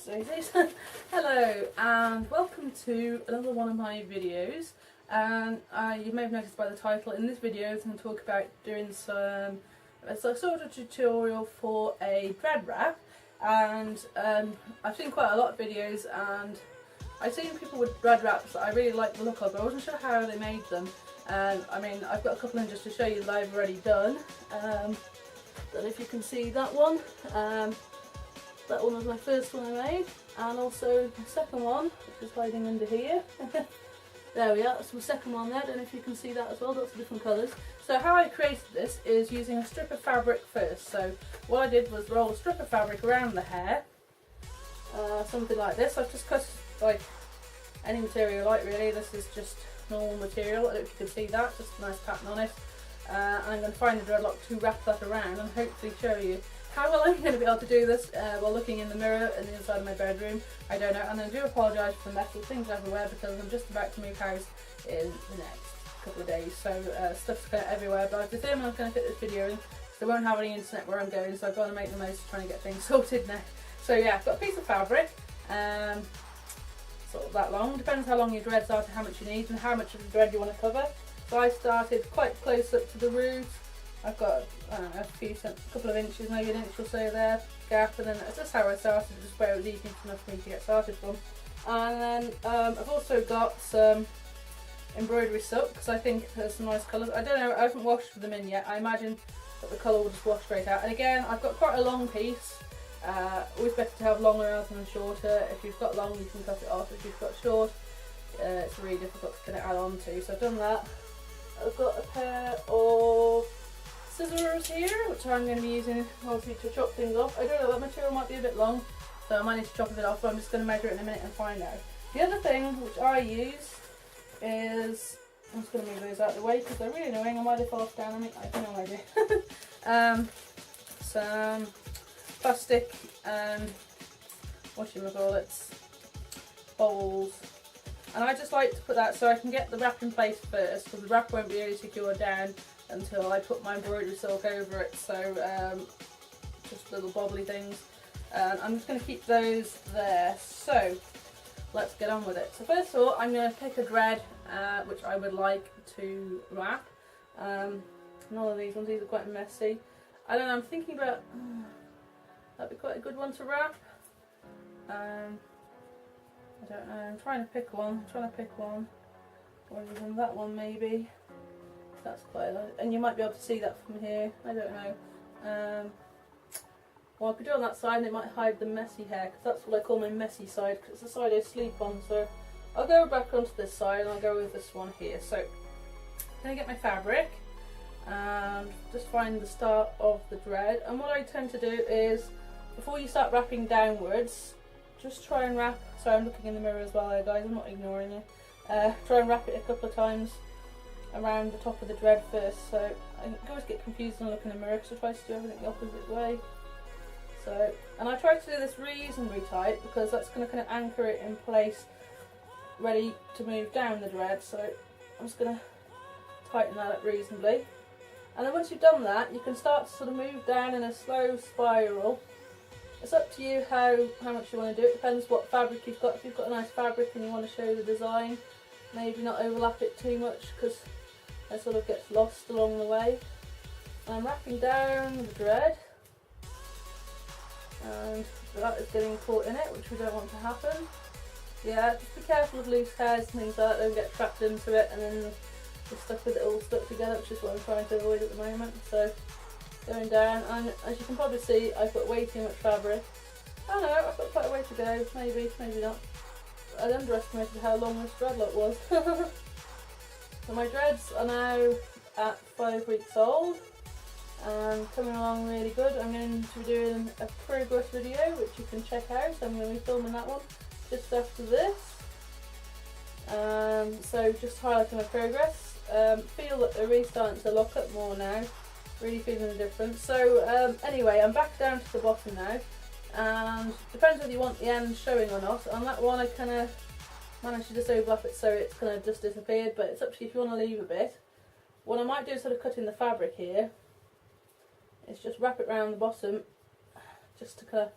Daisies. Hello and welcome to another one of my videos, and you may have noticed by the title, in this video I'm going to talk about doing some sort of tutorial for a dread wrap. And I've seen quite a lot of videos and I've seen people with dread wraps that I really like the look of, but I wasn't sure how they made them. I mean, I've got a couple in just to show you that I've already done. Don't know if you can see that one. That one was my first one I made, and also the second one, which is hiding under here. There we are, that's my second one there. I don't know if you can see that as well, lots of different colours. So how I created this is using a strip of fabric first. So what I did was roll a strip of fabric around the hair, something like this. I've just cut like any material like really, this is just normal material, I don't know if you can see that, just a nice pattern on it. And I'm going to find a dreadlock to wrap that around and hopefully show you. How well I'm going to be able to do this while looking in the mirror in the inside of my bedroom, I don't know. And I do apologise for the mess of things everywhere because I'm just about to move house in the next couple of days. So stuff's kind of everywhere, but I've determined I'm going to fit this video in so I won't have any internet where I'm going, so I've got to make the most of trying to get things sorted now. So yeah, I've got a piece of fabric, sort of that long, depends how long your dreads are to how much you need and how much of the dread you want to cover. So I started quite close up to the root. I've got a couple of inches, maybe an inch or so there, gap, and then that's just how I started, just where it was easy enough for me to get started from. And then I've also got some embroidery silk, because I think there's some nice colours. I don't know, I haven't washed them in yet. I imagine that the colour will just wash straight out. And again, I've got quite a long piece. Always better to have longer rather than shorter. If you've got long, you can cut it off. If you've got short, it's really difficult to kind of add on to. So I've done that. I've got a pair of scissors here, which I'm going to be using obviously to chop things off. I don't know, that material might be a bit long, so I might need to chop a bit off, but I'm just going to measure it in a minute and find out. The other thing which I use is, I'm just going to move those out of the way because they're really annoying. I might have fallen down on me, I have no idea. Some plastic, whatchamacallits, bowls. And I just like to put that so I can get the wrap in place first, because the wrap won't be really secure down until I put my embroidery silk over it. So just little bobbly things. I'm just going to keep those there. So let's get on with it. So first of all, I'm going to pick a dread which I would like to wrap. None of these ones, these are quite messy. I don't know, I'm thinking about, that'd be quite a good one to wrap. I don't know, I'm trying to pick one, or even that one maybe. That's quite a lot, and you might be able to see that from here, I don't know. Well, I could do it on that side and it might hide the messy hair, because that's what I call my messy side, because it's the side I sleep on. So I'll go back onto this side and I'll go with this one here. So I'm going to get my fabric and just find the start of the dread. And what I tend to do is, before you start wrapping downwards, just try and wrap, sorry I'm looking in the mirror as well there guys, I'm not ignoring you. Try and wrap it a couple of times around the top of the dread first. So I always get confused when I look in the mirror because I try to do everything the opposite way. So, and I try to do this reasonably tight because that's going to kind of anchor it in place, ready to move down the dread. So I'm just going to tighten that up reasonably. And then once you've done that, you can start to sort of move down in a slow spiral. It's up to you how much you want to do it. Depends what fabric you've got. If you've got a nice fabric and you want to show the design, maybe not overlap it too much because it sort of gets lost along the way. And I'm wrapping down the dread, and that is getting caught in it, which we don't want to happen. Yeah, just be careful of loose hairs and things like that, don't get trapped into it and then you're stuck with it all stuck together, which is what I'm trying to avoid at the moment. So going down, and as you can probably see, I've got way too much fabric. I don't know, I've got quite a way to go, maybe, maybe not. I underestimated how long this dreadlock was. So my dreads are now at 5 weeks old and coming along really good. I'm going to be doing a progress video which you can check out. I'm going to be filming that one just after this. So just highlighting my progress. Feel that they're really starting to lock up more now. Really feeling the difference. So anyway, I'm back down to the bottom now, and depends whether you want the end showing or not. On that one I kind of managed to just overlap it so it's kind of just disappeared, but it's up to you if you want to leave a bit. What I might do instead of cutting the fabric here is just wrap it around the bottom just to kind of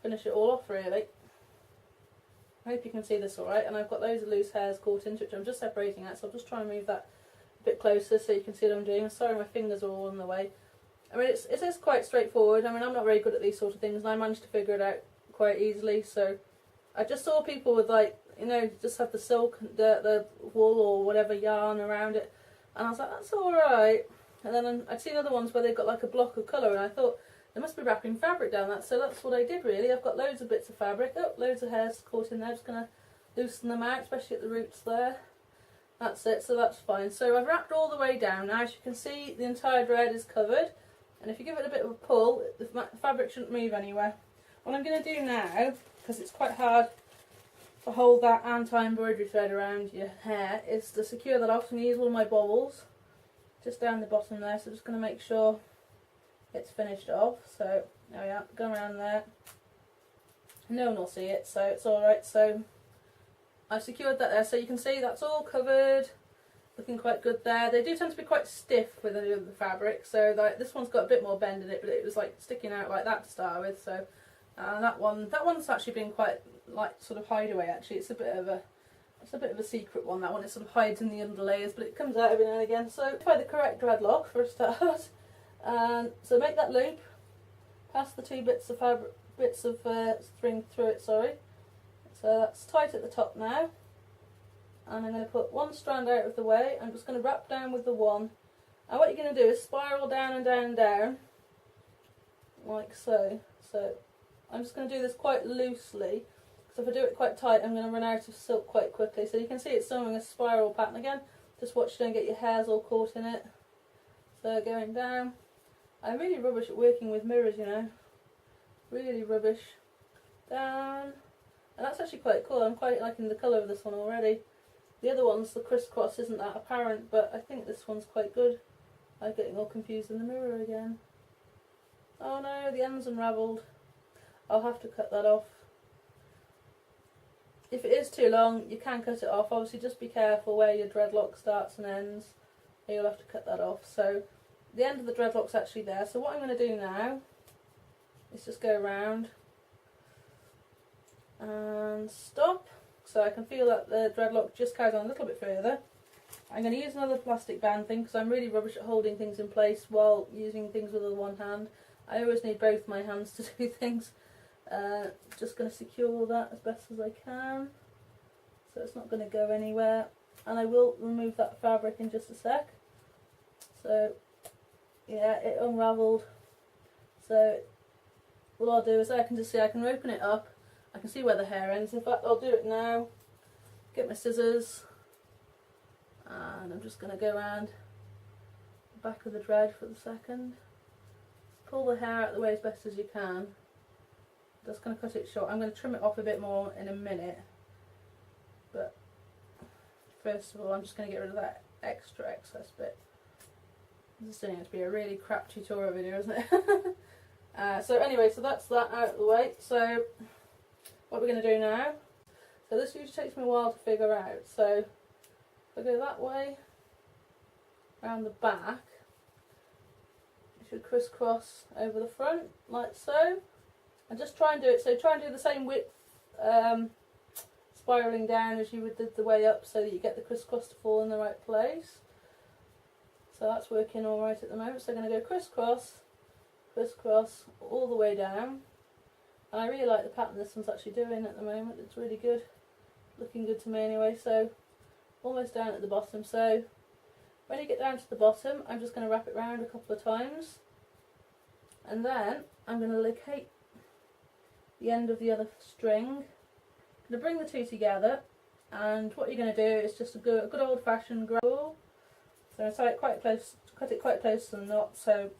finish it all off really. I hope you can see this alright, and I've got loads of loose hairs caught into it, which I'm just separating out, so I'll just try and move that a bit closer so you can see what I'm doing. I'm sorry my fingers are all in the way. I mean, it is quite straightforward. I mean, I'm not very good at these sort of things, and I managed to figure it out quite easily. So I just saw people with, like, you know, just have the silk, the wool or whatever yarn around it, and I was like, that's alright. And then I'd seen other ones where they've got like a block of colour, and I thought they must be wrapping fabric down that. So that's what I did really. I've got loads of bits of fabric, loads of hairs caught in there. Just going to loosen them out, especially at the roots there. That's it, so that's fine. So I've wrapped all the way down. Now, as you can see, the entire dread is covered. And if you give it a bit of a pull, the fabric shouldn't move anywhere. What I'm going to do now, because it's quite hard to hold that anti-embroidery thread around your hair, is to secure that off. I'm going to use one of my bobbles, just down the bottom there. So I'm just going to make sure it's finished off. So there we are, go around there. No one will see it, so it's alright. So I've secured that there, so you can see that's all covered. Looking quite good there. They do tend to be quite stiff with the fabric, so like this one's got a bit more bend in it, but it was like sticking out like that to start with. So that one's actually been quite like sort of hideaway. Actually, it's a bit of a secret one. That one, it sort of hides in the underlayers, but it comes out every now and again. So try the correct dreadlock for a start, and so make that loop, pass the two bits of string through it. Sorry. So that's tight at the top now. And I'm going to put one strand out of the way. I'm just going to wrap down with the one. And what you're going to do is spiral down and down and down, like so. So I'm just going to do this quite loosely, because if I do it quite tight, I'm going to run out of silk quite quickly. So you can see it's forming a spiral pattern again. Just watch you don't get your hairs all caught in it. So going down. I'm really rubbish at working with mirrors, you know. Really rubbish. Down. And that's actually quite cool. I'm quite liking the colour of this one already. The other ones, the crisscross isn't that apparent, but I think this one's quite good. I'm getting all confused in the mirror again. Oh no, the end's unravelled. I'll have to cut that off. If it is too long, you can cut it off. Obviously, just be careful where your dreadlock starts and ends. You'll have to cut that off. So the end of the dreadlock's actually there. So what I'm going to do now is just go around and stop. So I can feel that the dreadlock just carries on a little bit further. I'm going to use another plastic band thing, because I'm really rubbish at holding things in place while using things with the one hand. I always need both my hands to do things. Just going to secure that as best as I can, so it's not going to go anywhere. And I will remove that fabric in just a sec. So yeah, it unravelled. So what I'll do is I can just see, I can open it up. I can see where the hair ends. In fact, I'll do it now. Get my scissors, and I'm just going to go around the back of the dread for the second. Pull the hair out of the way as best as you can. Just going to cut it short. I'm going to trim it off a bit more in a minute, but first of all, I'm just going to get rid of that extra excess bit. This is turning out to be a really crap tutorial video, isn't it? So anyway, so that's that out of the way. So what we're going to do now, so this usually takes me a while to figure out. So if I go that way, around the back, you should crisscross over the front, like so. And just try and do it, so try and do the same width, spiralling down as you would the way up, so that you get the crisscross to fall in the right place. So that's working alright at the moment. So I'm going to go crisscross, crisscross, all the way down. And I really like the pattern this one's actually doing at the moment. It's really good, looking good to me anyway. So almost down at the bottom. So when you get down to the bottom, I'm just going to wrap it round a couple of times, and then I'm going to locate the end of the other string. I'm going to bring the two together, and what you're going to do is just a good old-fashioned grab. So I tie it quite close, cut it quite close to the knot, so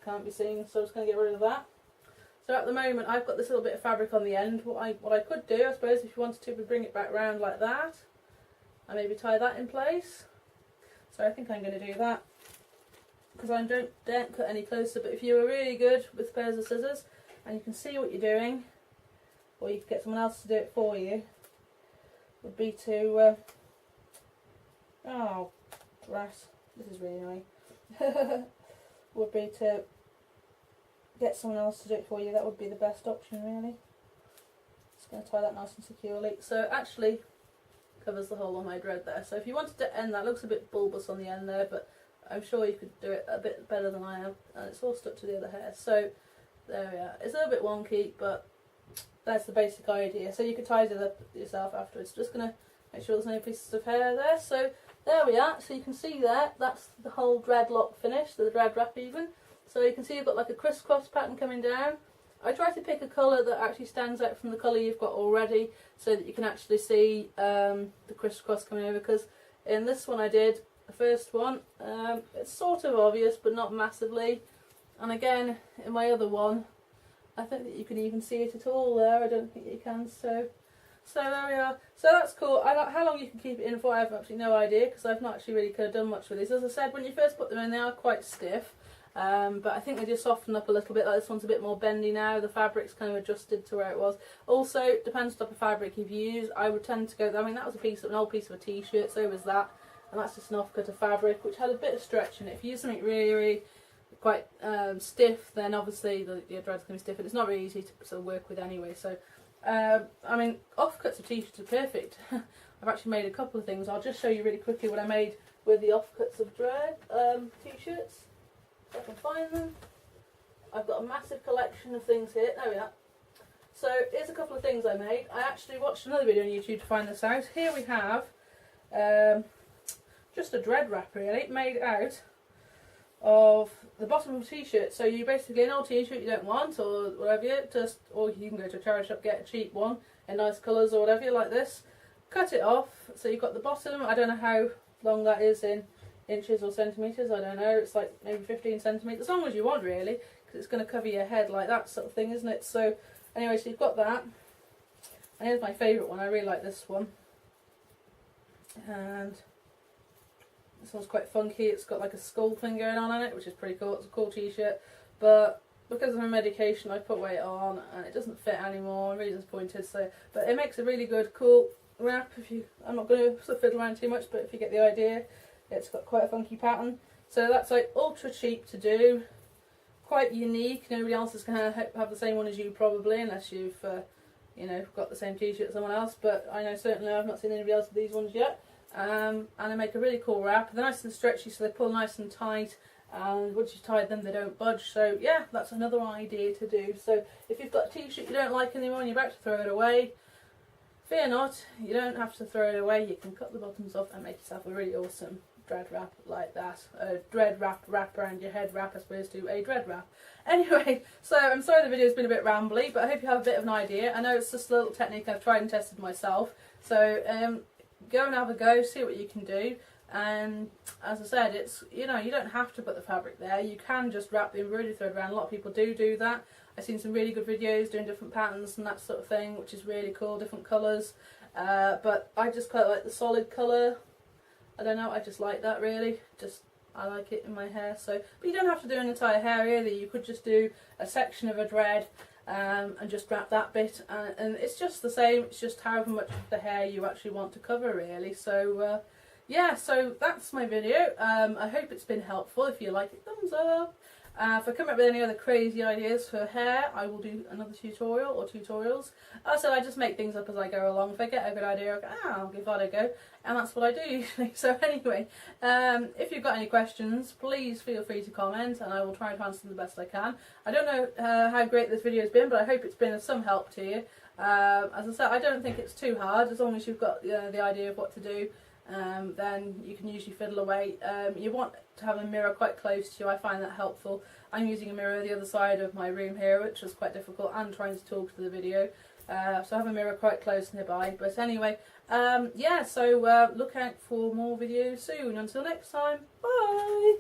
can't be seen. So I'm just going to get rid of that. So at the moment I've got this little bit of fabric on the end. What I could do, I suppose, if you wanted to, would bring it back round like that and maybe tie that in place. So I think I'm going to do that, because I don't cut any closer. But if you were really good with pairs of scissors and you can see what you're doing, or you could get someone else to do it for you, would be to oh grass, this is really annoying. Would be to get someone else to do it for you. That would be the best option, really. just going to tie that nice and securely. So it actually covers the whole of my dread there. So if you wanted to end that, looks a bit bulbous on the end there, but I'm sure you could do it a bit better than I have, and it's all stuck to the other hair. So there we are. It's a little bit wonky, but that's the basic idea. So you could tidy it up yourself afterwards. Just going to make sure there's no pieces of hair there. So there we are. So you can see there, that's the whole dreadlock finish, the dread wrap even. So you can see you've got like a crisscross pattern coming down. I try to pick a colour that actually stands out from the colour you've got already, so that you can actually see the crisscross coming over, because in this one I did, the first one, it's sort of obvious but not massively, and again in my other one I think that you can even see it at all there. I don't think you can, so there we are. So that's cool. How long you can keep it in for I have absolutely no idea, because I've not actually really could have done much with these. As I said, when you first put them in they are quite stiff. But I think they just soften up a little bit. Like this one's a bit more bendy now. The fabric's kind of adjusted to where it was. Also, depends what type of fabric you've used. I would tend to go. I mean, that was an old piece of a t-shirt. So was that, and that's just an offcut of fabric which had a bit of stretch in it. If you use something really, really quite stiff, then obviously the dread's going to be stiff, and it's not really easy to sort of work with anyway. So, I mean, offcuts of t-shirts are perfect. I've actually made a couple of things. I'll just show you really quickly what I made with the offcuts of dread t-shirts. If I can find them. I've got a massive collection of things here. There we are. So here's a couple of things I made. I actually watched another video on YouTube to find this out. Here we have just a dread wrap really, made out of the bottom of a t-shirt. So you basically, an old t-shirt you don't want or whatever, or you can go to a charity shop, get a cheap one in nice colours or whatever, like this. Cut it off. So you've got the bottom. I don't know how long that is in inches or centimetres, I don't know, it's like maybe 15 centimetres, as long as you want really, because it's going to cover your head like that sort of thing, isn't it? So anyway, so you've got that, and here's my favourite one. I really like this one, and this one's quite funky. It's got like a skull thing going on in it, which is pretty cool. It's a cool t-shirt, but because of my medication I put weight on and it doesn't fit anymore. I'm really disappointed. So, but it makes a really good cool wrap. I'm not going to sort of fiddle around too much, but if you get the idea. It's got quite a funky pattern. So that's like ultra cheap to do. Quite unique. Nobody else is going to have the same one as you probably, unless you've you know, got the same t-shirt as someone else. But I know certainly I've not seen anybody else with these ones yet. And they make a really cool wrap. They're nice and stretchy, so they pull nice and tight. And once you've tied them, they don't budge. So yeah, that's another idea to do. So if you've got a t-shirt you don't like anymore and you're about to throw it away, fear not, you don't have to throw it away. You can cut the bottoms off and make yourself a really awesome dread wrap like that. A dread wrap around your head wrap as opposed to a dread wrap. Anyway, so I'm sorry the video's been a bit rambly, but I hope you have a bit of an idea. I know it's just a little technique I've tried and tested myself. So go and have a go, see what you can do. And as I said, it's, you know, you don't have to put the fabric there. You can just wrap the embroidery thread around. A lot of people do that. I've seen some really good videos doing different patterns and that sort of thing, which is really cool, different colours. But I just quite like the solid colour. I don't know, I just like that really. I like it in my hair. So, but you don't have to do an entire hair either. You could just do a section of a dread and just wrap that bit. And it's just the same. It's just however much of the hair you actually want to cover really. So yeah, so that's my video. I hope it's been helpful. If you like it, thumbs up. If I come up with any other crazy ideas for hair, I will do another tutorial or tutorials. Also, I just make things up as I go along. If I get a good idea, I go, I'll give that a go. And that's what I do usually. So anyway, if you've got any questions, please feel free to comment and I will try and answer them the best I can. I don't know how great this video has been, but I hope it's been of some help to you. As I said, I don't think it's too hard. As long as you've got the idea of what to do, then you can usually fiddle away. You want to have a mirror quite close to you. I find that helpful. I'm using a mirror the other side of my room here, which was quite difficult, and trying to talk to the video. So I have a mirror quite close nearby. But anyway, yeah, so look out for more videos soon. Until next time, bye!